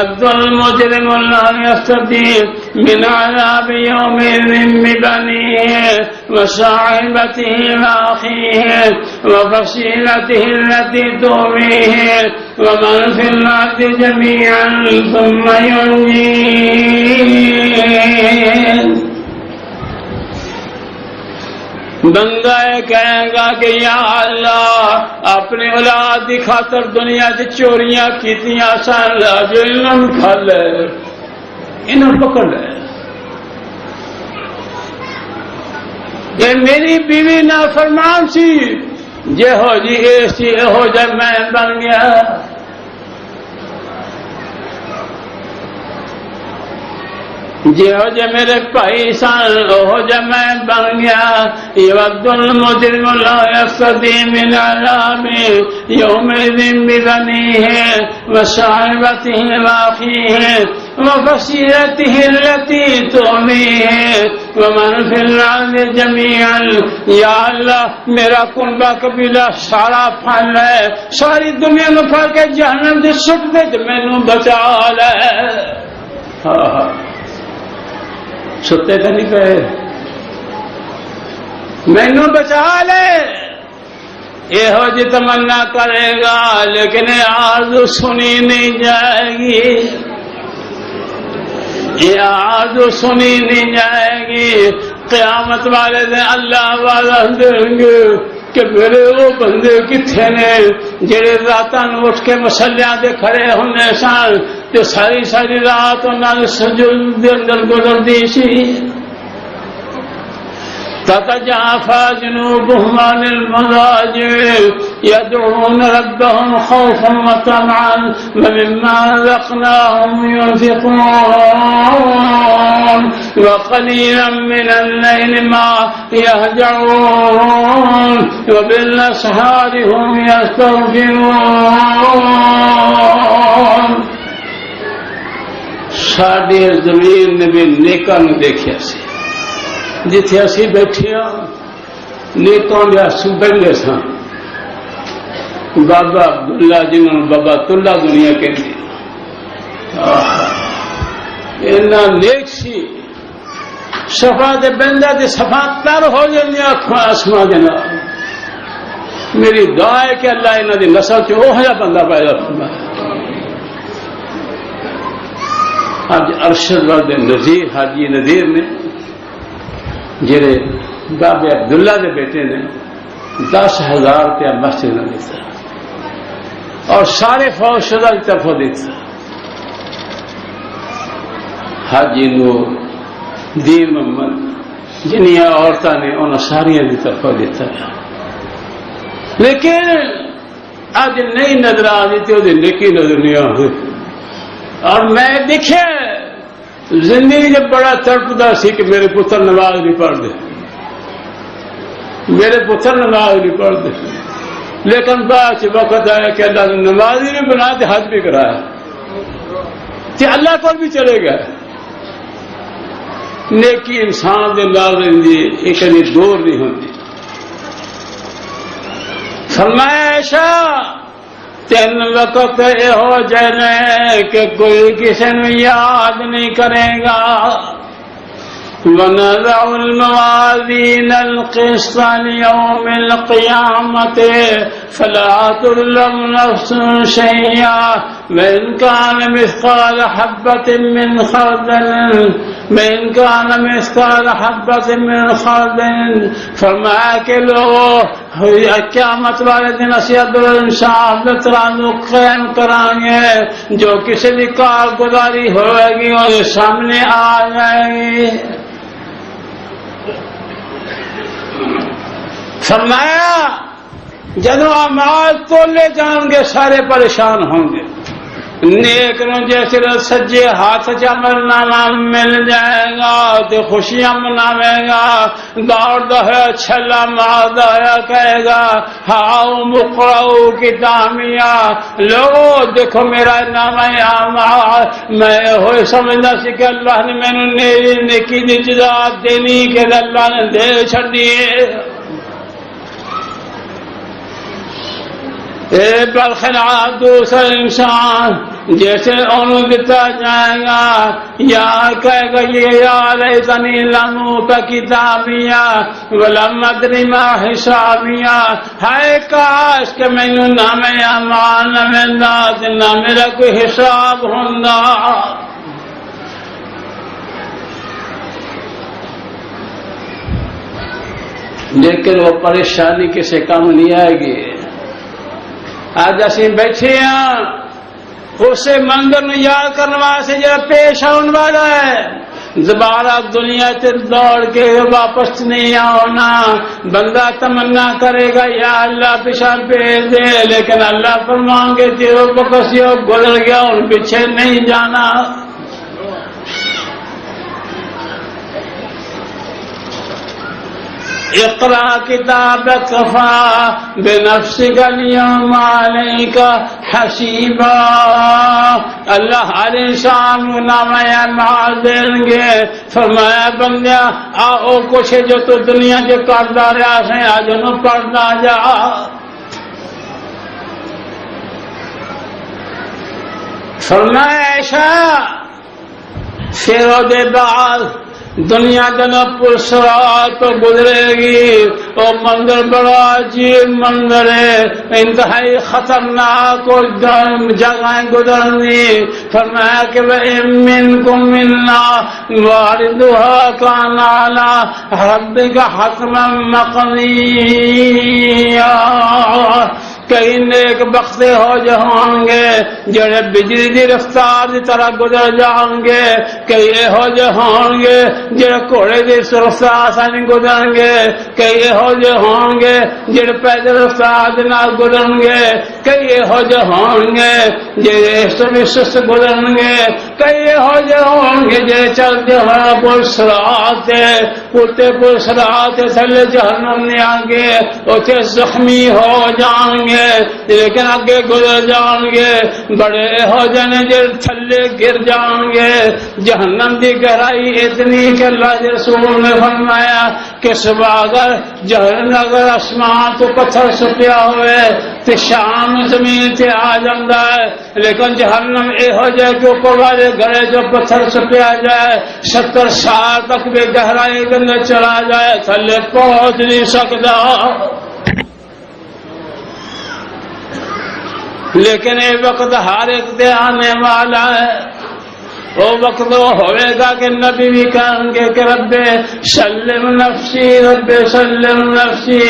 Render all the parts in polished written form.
يود المجرم لا يفتدي من عذاب يومئذ ببنيه وصاحبته وأخيه وفصيلته التي تؤويه ومن في الأرض جميعا ثم ينجيه. بندہ کہے گا کہ یا اللہ اپنی اولاد کی خاطر دنیا سے چوریاں کیتیاں سن جو انہوں کھا لے انہوں پکڑ لے. یہ میری بیوی نافرمان سی جے ہو جی اے سی ہو جب میں بن گیا. جے ہو جے میرے بھائی سان ہو جے میں بن گیا. یود المجرم لا یفتدی من عذاب یومئذ ببنیہ وصاحبتہ واخیہ وفصیلتہ التی تؤویہ ومن فی الارض جميعا. یا اللہ میرا کنبہ قبیلہ سارا پھل ہے ساری دنیا میں پھل کے جہنم سے سٹ دے تو مینوں بچا لے. ستے تو نہیں پہ مینوں بچا لے. یہ ہو جی تمنا کرے گا لیکن آرزو سنی نہیں جائے گی. یہ آرزو سنی نہیں جائے گی. قیامت والے دن اللہ والا دیں گے کہ میرے وہ بندے کتنے نے جڑے راتاں اٹھ کے مسلیاں دے کھڑے ہونے سن تے ساری ساری رات انہاں دے سجود دے اندر گزردی سی. تتجافى جنوبهم عن المضاجع يدعون ربهم خوفا وطمعا ومما رزقناهم ينفقون وقليلا من الليل ما يهجعون وبالأسحار هم يستغفرون. ساڈی زمین نے بھی نیکاں نوں دیکھیا سی جتھے اسی بیٹھے ہاں نیکاں دے آنسو بہندے سن. بابا عبداللہ جنہوں نے بابا تلا دنیا کہندی اینا نیک سی صفا دے بندہ دے صفا تر ہو جاندی اکھاں آسمان دے نال. میری دعا ہے کہ اللہ انہاں دی نسل چ اوہ جا بندہ پیدا فرمائے. اج ارشد والد نذیر حاجی نذیر نے جڑے بابے عبداللہ دے بیٹے نے 10,000 روپیہ مسجد نے دیتا اور سارے فوج شدہ کی طرف دیتا. حاجی نور دین محمد جنیاں عورتوں نے انہوں ساریاں کی طرف دیتا. لیکن اج نہیں نظر آ رہی تو نیکی نظر نہیں آ رہی. اور میں دیکھے زندگی جب بڑا تڑپتا سی کہ میرے پتر نماز نہیں پڑھتے میرے پتر نماز نہیں پڑھتے. لیکن بعد وقت آیا کہ اللہ نے نمازی بھی بنا دے حج بھی کرایا کہ اللہ کو بھی چلے گا. نیکی انسان دے نال رہندی ایک کبھی دور نہیں ہوتی. فرمایا عائشہ تین وقت یہ ہو جائے کہ کوئی کسی نے یاد نہیں کرے گا. وَنَضَعُ الْمَوَازِينَ الْقِسْطَ لِيَوْمِ الْقِيَامَةِ فَلَا تُظْلَمُ نَفْسٌ شَيْئًا وَإِنْ كَانَ مِثْقَالَ حَبَّةٍ مِّنْ خردل. فرمایا کہ لوگوں قیامت والے دن اسی عدل و انصاف دے ترازو قائم کریں گے. جو کسی بھی کارگزاری ہوئے گی وہ سامنے آ جائے گی. فرمایا جدوں اعمال تولے جان گے سارے پریشان ہوں گے. نیک نو جیسے سجے ہاتھ چ عملنامہ مل جائے گا تو خوشیاں مناوے گا. دوڑتا ہے چھلا مارتا ہے کہے گا ہاؤ مقرؤ کتابیا لوگو دیکھو میرا نام اعمال. میں ہوئے سمجھتا سی کہ اللہ نے مینوں نیکی دی جزا دینی کہ اللہ نے دے چھڑ دیے. برخلاف دوسرا انسان جیسے انہوں دیتا جائے گا یا کہے گا یا لیتنی لم اوت کتابیا ولم ادری ما حسابیا، ہائے کاش کہ مینوں نہ میں اعمال نہ ملدا تے نہ میرا کوئی حساب ہوندا۔ لیکن وہ پریشانی کسے کم نہیں آئے گی۔ آج اسی بیٹھے ہیں اسے منظر نو یاد کرنے واسطے جڑا پیش آن والا ہے، دوبارہ دنیا سے دوڑ کے واپس نہیں آنا۔ بندہ تمنا کرے گا یا اللہ پیچھے بھیج دے، لیکن اللہ فرمائیں گے جو بکسی گزر گیا ان پیچھے نہیں جانا۔ اقرا کتابک کفا بنفسک اليوم علیک حسیبا، اللہ ہر انسان کو نامہ اعمال دیں گے۔ فرمایا بندیا آؤ کچھ جو تو دنیا کے کردا رہا سے آج انہوں پڑھنا جا۔ فرمایا ایسا پھر دے بعد دنیا دنوں پرسرات تو گزرے گی، وہ منظر بڑا عجیب منظر ہے، انتہائی خطرناک اور جگہیں گزرنی۔ فرمایا کہ وَإِن مِّنكُم إِلَّا وَارِدُهَا كَانَ عَلَىٰ رَبِّكَ حَتْمًا مَّقْضِيًّا، کئی نیک بختے ہو جائیں گے جڑے بجلی دی رفتار دی طرح گزر جائیں گے، کئی ہو جائیں گے جڑے گھوڑے دی رفتار سے نہیں گزریں گے، کئی ہو جائیں گے جڑے پیدل رفتار دے نال گزریں گے، کئی ہو جائیں گے جڑے سست گزریں گے، کئی ہو جائیں گے جڑے چلتے ہوئے پرسرات اٹھتے پرسرات تھلے جہنم نہیں آئیں گے، اتنے زخمی ہو جائیں گے لیکن آگے گزر جائیں گے۔ بڑے ہو جانے جڑے تھلے گر جائیں گے۔ جہنم دی گہرائی اتنی کہ اللہ کے رسول نے فرمایا کہ صبح اگر آسمان تو پتھر سٹیا ہوئے تو شام زمین سے آ جاتا ہے، لیکن جہنم یہ ہو جائے کہ اوپر والے گھرے جو پتھر سٹیا جائے 70 سال تک بھی گہرائی کے اندر چلا جائے تھلے پہنچ نہیں سکتا۔ لیکن یہ وقت ہر ایک دے آنے والا ہے، وہ وقت وہ ہوئے گا کہ نبی بھی کہیں گے کہ رب سلم نفسی، رب سلم نفسی،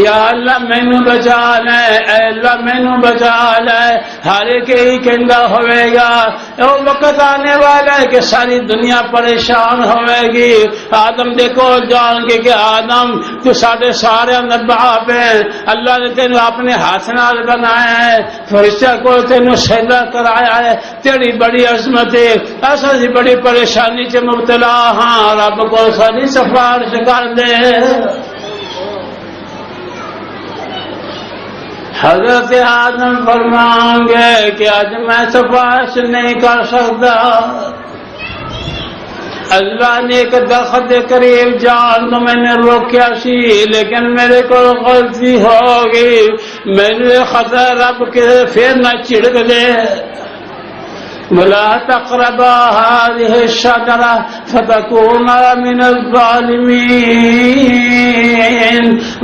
یا اللہ مینو بچا لے، اے اللہ مینو بچا لے۔ ہر ایک ہی کہندا ہوئے گا۔ وہ وقت آنے والا ہے کہ ساری دنیا پریشان ہوئے گی۔ آدم دیکھو جان کے کہ آدم تو ساڈے سارے اندر باپ ہے، اللہ نے تینوں اپنے ہاتھ نال بنایا ہے، فرشتہ کو تینوں سجدہ کرایا ہے، تیری بڑی عظمت ہے، ایسا سی بڑی پریشانی سے مبتلا ہاں، رب کو ساری سفارش کر دے۔ حضرت آدم فرمائیں گے کہ آج میں سفارش نہیں کر سکتا، اللہ نے ایک درخت کے قریب جان تو میں نے روکیا سی، لیکن میرے کو غلطی ہوگی، میں نے خطا رب کے پھر نہ چھڑک دے۔ ولا تقربا هذه الشجرة فتكونا من الظالمين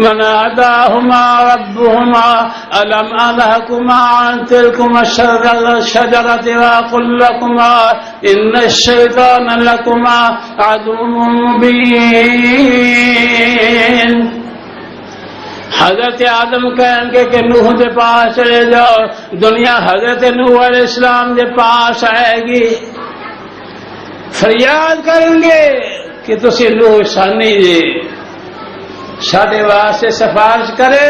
وناداهما ربهما ألم أنهكما عن تلكما الشجرة وأقل لكما إن الشيطان لكما عدو مبين۔ حضرت آدم کہیں گے کہ نوح دے پاس چلے جاؤ، دنیا حضرت نوح علیہ السلام دے پاس آئے گی، فریاد کریں گے کہ تسی نوح ثانی جی ساڈے واسطے سفارش کرے۔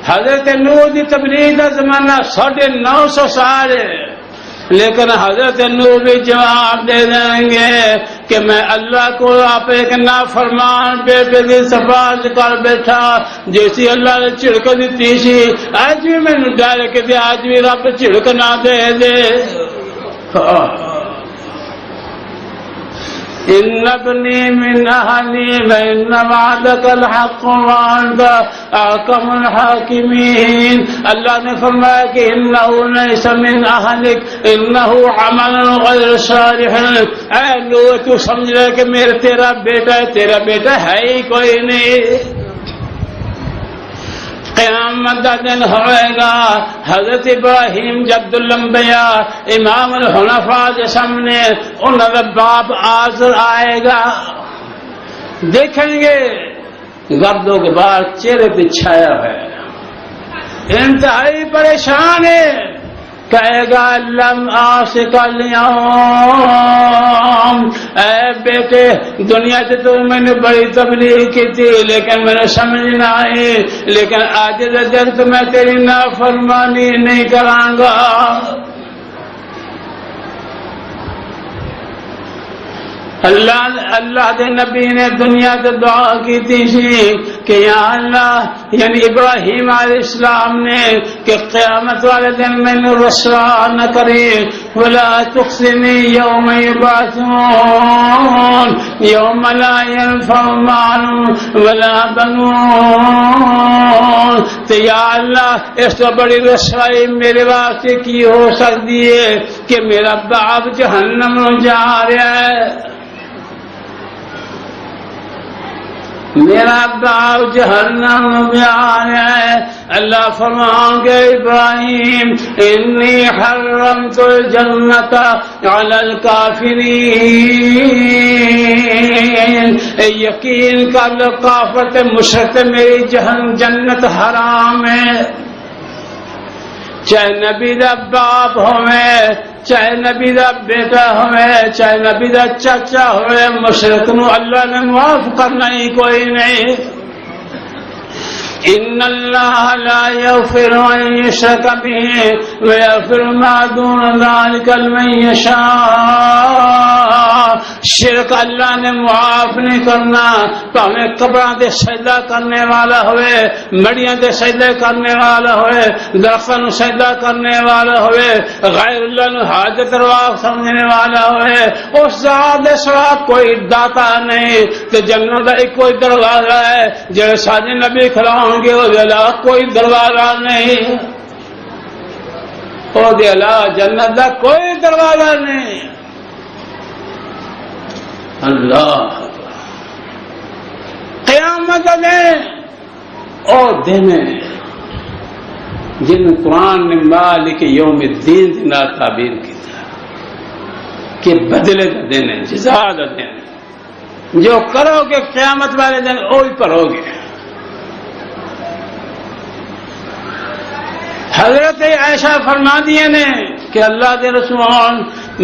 حضرت نوح دی تبلیغ کا زمانہ 950 سال ہے، لیکن حضرت نوح بھی جواب دے دیں گے کہ میں اللہ کو آپ ایک نافرمان بیٹے کی سفارش کر بیٹھا، جیسی اللہ نے چھڑک دیتی سی، آج بھی میں نے ڈر کے دے، آج بھی رب چھڑک نہ دے دے۔ ان ابنی من اہلی وان وعدک الحق وانت احکم الحاکمین. اللہ نے فرمایا کہ انہ لیس من اہلک انہ عمل غیر صالح. اے لوگ تو سمجھ رہے کہ میرا تیرا بیٹا ہے، تیرا بیٹا ہے ہی کوئی نہیں. قیامت کا دن ہوئے گا، حضرت ابراہیم جد الانبیاء امام الحنفاء کے سامنے انہوں کا باپ حاضر آئے گا. دیکھیں گے گرد و غبار چہرے پہ چھایا ہے، انتہائی پریشان ہے. کہے گا لم آسک اليوم، اے بیٹے دنیا سے تو میں نے بڑی تبلیغ کی تھی لیکن میں نے سمجھ نہ آئی، لیکن آج دن تو میں تیری نافرمانی نہیں کراں گا. اللہ دے نبی نے دنیا سے دعا کی تھی کہ یا اللہ، یعنی ابراہیم علیہ السلام نے، کہ قیامت والے دن میں نے رسوا نہ کرے. ولا تخزنی یوم یبعثون یوم لا ينفع مال ولا بنون. تو یا اللہ اس تو بڑی رسوائی میرے واسطے کی ہو سکتی ہے کہ میرا باپ جہنم میں جا رہا ہے، میرا باپ جہنم میں آ رہا ہے. اللہ فرمائیں گے ابراہیم انی حرمت الجنت علی الکافرین. یقین کر لو کافر تے مشرک میری جنت حرام ہے. چاہے نبی دا باپ ہوئے، چاہے نبی دا بیٹا ہوئے، چاہے نبی دا چاچا ہوئے، مشرک نو اللہ نے معاف کرنا ہی کوئی نہیں. ان اللہ لا یغفر ان یشرک بہ ویغفر ما دون ذلک لمن یشاء. شرک اللہ نے معاف نہیں کرنا، پاویں قبراں تے سجدہ کرنے والا ہوئے، مڑیاں تے سجدہ کرنے والا ہوئے، درختاں نو سجدہ کرنے والا ہوئے، غیر اللہ نو حاجت روا سمجھنے والا ہوئے. اس ذات دے سوا کوئی داتا نہیں. تے جنت دا ایک کوئی دروازہ ہے جڑے سارے نبی کھلاؤں گے، وہ دلا کوئی دروازہ نہیں، وہ دلا جنت دا کوئی دروازہ نہیں. اللہ قیامت دن اور دن جن قرآن نے مالک یوم الدین دینا تعبیر کی تھا کہ بدلے کا دن ہے، جزا کا دن ہے. جو کرو گے قیامت والے دن وہی کرو گے. حضرت عائشہ فرما دیے نے کہ اللہ کے رسول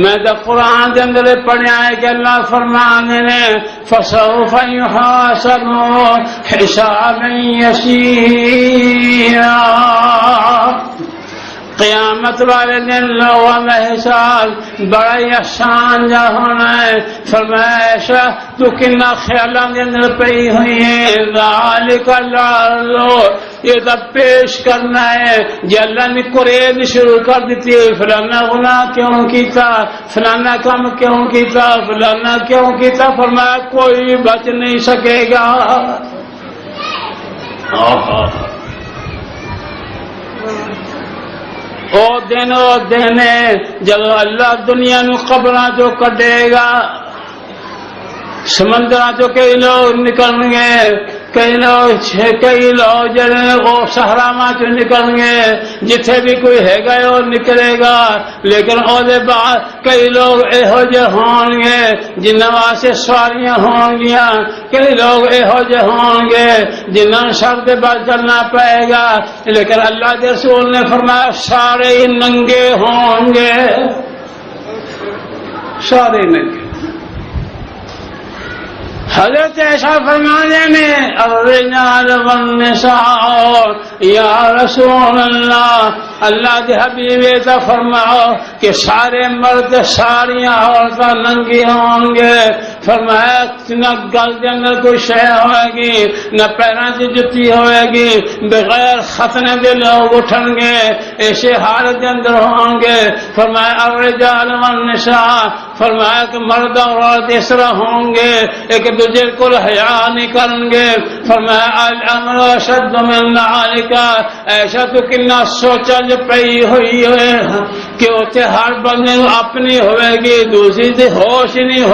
میں تو قرآن کے اندر پڑھا ہے کہ اللہ فرمانے نے فسوف یحاسب حسابا یسیرا. قیامت والے دن لوگوں میں حساب بڑا ہی آسان جا ہونا ہے. فرمایا عائشہ تو کنا خیالوں کے اندر پئی ہوئی ہے. ذالک لعلو، یہ تب پیش کرنا ہے جی اللہ نے قرآن شروع کر دیتی ہے. فلانا گناہ کیوں کیتا، فلانا کام کیوں کیتا، فلانا کیوں کیتا. فرمایا کوئی بچ نہیں سکے گا. او دن جب اللہ دنیا نو قبراں جو کڈے گا، سمندراں جو کئی لوگ نکل گے، کئی لوگ جڑے وہ صحرا چ نکل گے، جتھے بھی کوئی ہے گا وہ نکلے گا. لیکن او دے بعد کئی لوگ یہو جے ہون گے جنہاں واسطے سواریاں ہون گیاں، کئی لوگ یہو جے ہون گے جنہاں سر دے بعد چلنا پائے گا. لیکن اللہ کے رسول نے فرمایا سارے ہی ننگے ہوں گے، سارے ننگے. حضرت عائشہ فرمانے میں الرجال والنساء یا رسول اللہ کے حبیب ایسا فرماؤ کہ سارے مرد ساریاں عورتیں ننگی ہوں گے. فرمایا نہ گل کے اندر کوئی شے ہوئے گی نہ پیروں کی جتی ہوئے گی, بغیر ختنے کے لوگ اٹھیں گے, ایسے حالت کے اندر ہوں گے. فرمایا الرجال والنساء, فرمایا کہ مرد اور عورت اس طرح ہوں گے ایک دوسرے کو حیا نہیں کریں گے. فرمایا الامر اشد من ذلك, ایسا تو کنا سوچا جو پئی ہوئی ہے کہ اتنے ہر بندے اپنی ہوئے گی, دوسری سے ہوش نہیں ہو